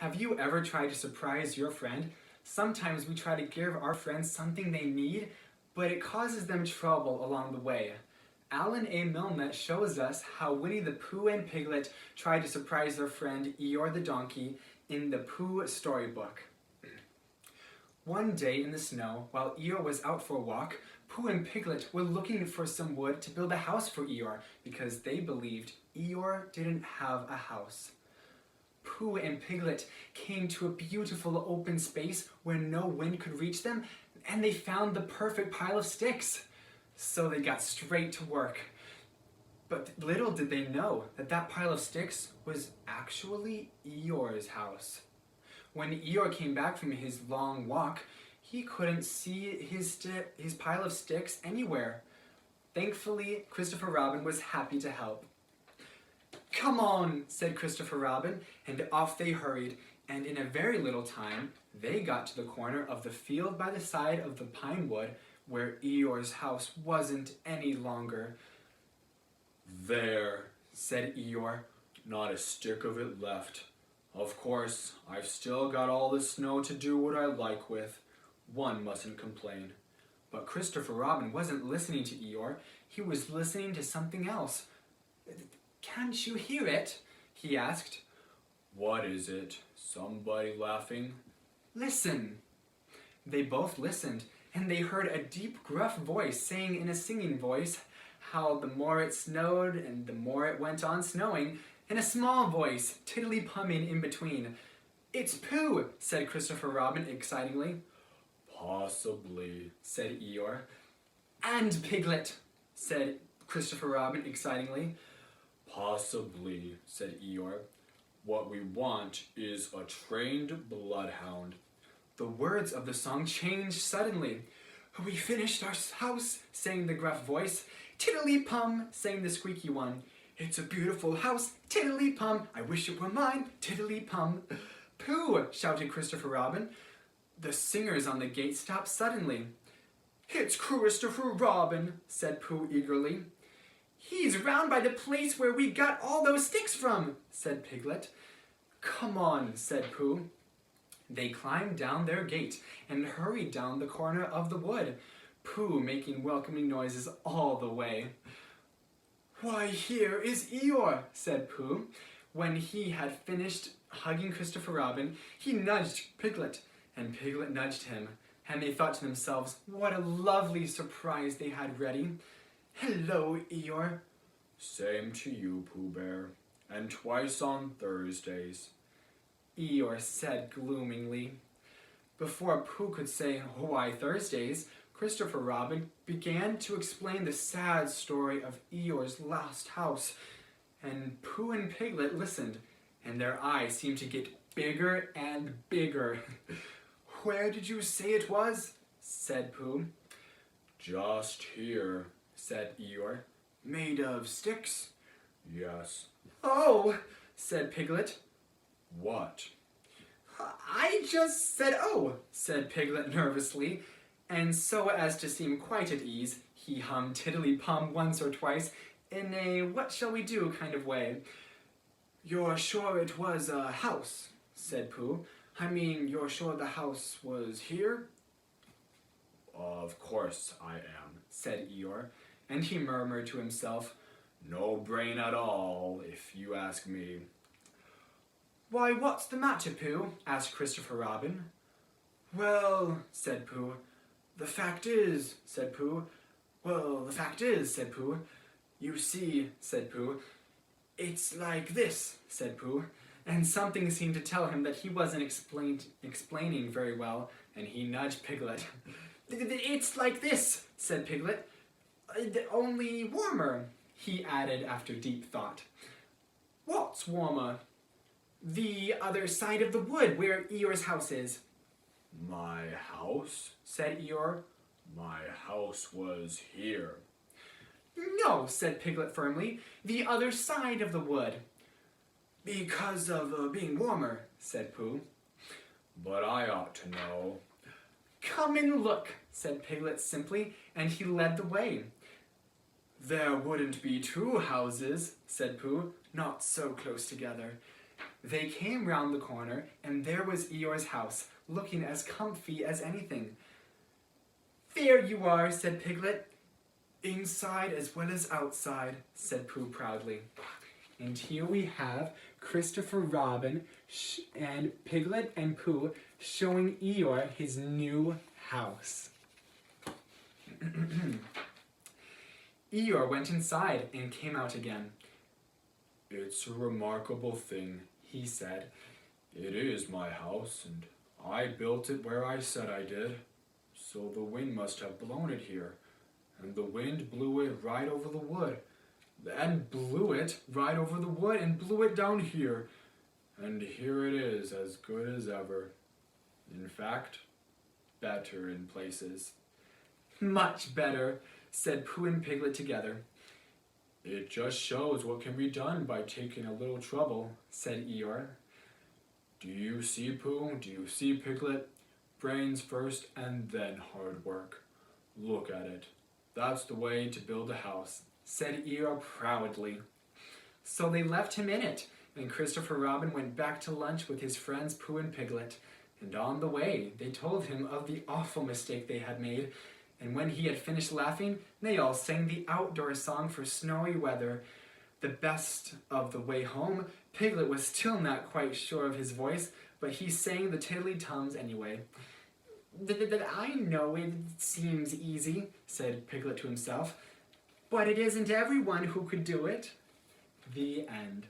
Have you ever tried to surprise your friend? Sometimes we try to give our friends something they need, but it causes them trouble along the way. Alan A. Milnet shows us how Winnie the Pooh and Piglet tried to surprise their friend Eeyore the donkey in the Pooh storybook. One day in the snow, while Eeyore was out for a walk, Pooh and Piglet were looking for some wood to build a house for Eeyore because they believed Eeyore didn't have a house. Pooh and Piglet came to a beautiful open space where no wind could reach them, and they found the perfect pile of sticks. So they got straight to work. But little did they know that that pile of sticks was actually Eeyore's house. When Eeyore came back from his long walk, he couldn't see his pile of sticks anywhere. Thankfully, Christopher Robin was happy to help. "Come on," said Christopher Robin, and off they hurried, and in a very little time, they got to the corner of the field by the side of the pine wood where Eeyore's house wasn't any longer. "There," said Eeyore, "not a stick of it left. Of course, I've still got all the snow to do what I like with. One mustn't complain." But Christopher Robin wasn't listening to Eeyore, he was listening to something else. "Can't you hear it?" he asked. "What is it? Somebody laughing?" "Listen." They both listened, and they heard a deep, gruff voice saying in a singing voice how the more it snowed and the more it went on snowing, and a small voice tiddly-pumming in between. "It's Pooh," said Christopher Robin excitingly. "Possibly," said Eeyore. "And Piglet," said Christopher Robin excitingly. "Possibly," said Eeyore. "What we want is a trained bloodhound." The words of the song changed suddenly. "We finished our house," sang the gruff voice. "Tiddly-pum," sang the squeaky one. "It's a beautiful house, tiddly-pum. I wish it were mine, tiddly-pum." "Pooh!" shouted Christopher Robin. The singers on the gate stopped suddenly. "It's Christopher Robin," said Pooh eagerly. "He's round by the place where we got all those sticks from," said Piglet. "Come on," said Pooh. They climbed down their gate and hurried down the corner of the wood, Pooh making welcoming noises all the way. "Why, here is Eeyore," said Pooh. When he had finished hugging Christopher Robin, he nudged Piglet, and Piglet nudged him, and they thought to themselves what a lovely surprise they had ready. "Hello, Eeyore." "Same to you, Pooh Bear, and twice on Thursdays," Eeyore said gloomingly. Before Pooh could say, "Why Thursdays?" Christopher Robin began to explain the sad story of Eeyore's lost house, and Pooh and Piglet listened, and their eyes seemed to get bigger and bigger. "Where did you say it was?" said Pooh. "Just here," said Eeyore. "Made of sticks?" "Yes." "Oh," said Piglet. "What?" "I just said oh," said Piglet nervously, and so as to seem quite at ease, he hummed tiddly-pum once or twice in a what-shall-we-do kind of way. "You're sure it was a house?" said Pooh. "I mean, you're sure the house was here?" "Of course I am," said Eeyore, and he murmured to himself, "No brain at all, if you ask me." "Why, what's the matter, Pooh?" asked Christopher Robin. "Well," said Pooh. "The fact is," said Pooh. "Well, the fact is," said Pooh. "You see," said Pooh. "It's like this," said Pooh, and something seemed to tell him that he wasn't explaining very well, and he nudged Piglet. "It's like this," said Piglet. "Only warmer," he added after deep thought. "What's warmer?" "The other side of the wood where Eeyore's house is." "My house?" said Eeyore. "My house was here." "No," said Piglet firmly. "The other side of the wood." "Because of being warmer," said Pooh. "But I ought to know." "Come and look," said Piglet simply, and he led the way. "There wouldn't be two houses," said Pooh, "not so close together." They came round the corner, and there was Eeyore's house, looking as comfy as anything. "There you are," said Piglet. "Inside as well as outside," said Pooh proudly. And here we have Christopher Robin and Piglet and Pooh showing Eeyore his new house. Eeyore went inside and came out again. "It's a remarkable thing," he said. "It is my house, and I built it where I said I did. So the wind must have blown it here, and the wind blew it right over the wood, and blew it right over the wood, and blew it down here. And here it is, as good as ever. In fact, better in places." "Much better," said Pooh and Piglet together. "It just shows what can be done by taking a little trouble," said Eeyore. "Do you see, Pooh? Do you see, Piglet? Brains first and then hard work. Look at it. That's the way to build a house," said Eeyore proudly. So they left him in it, and Christopher Robin went back to lunch with his friends Pooh and Piglet. And on the way, they told him of the awful mistake they had made, and when he had finished laughing, they all sang the outdoor song for snowy weather. The best of the way home, Piglet was still not quite sure of his voice, but he sang the tiddly-tums anyway. "I know it seems easy," said Piglet to himself, "but it isn't everyone who could do it." The end.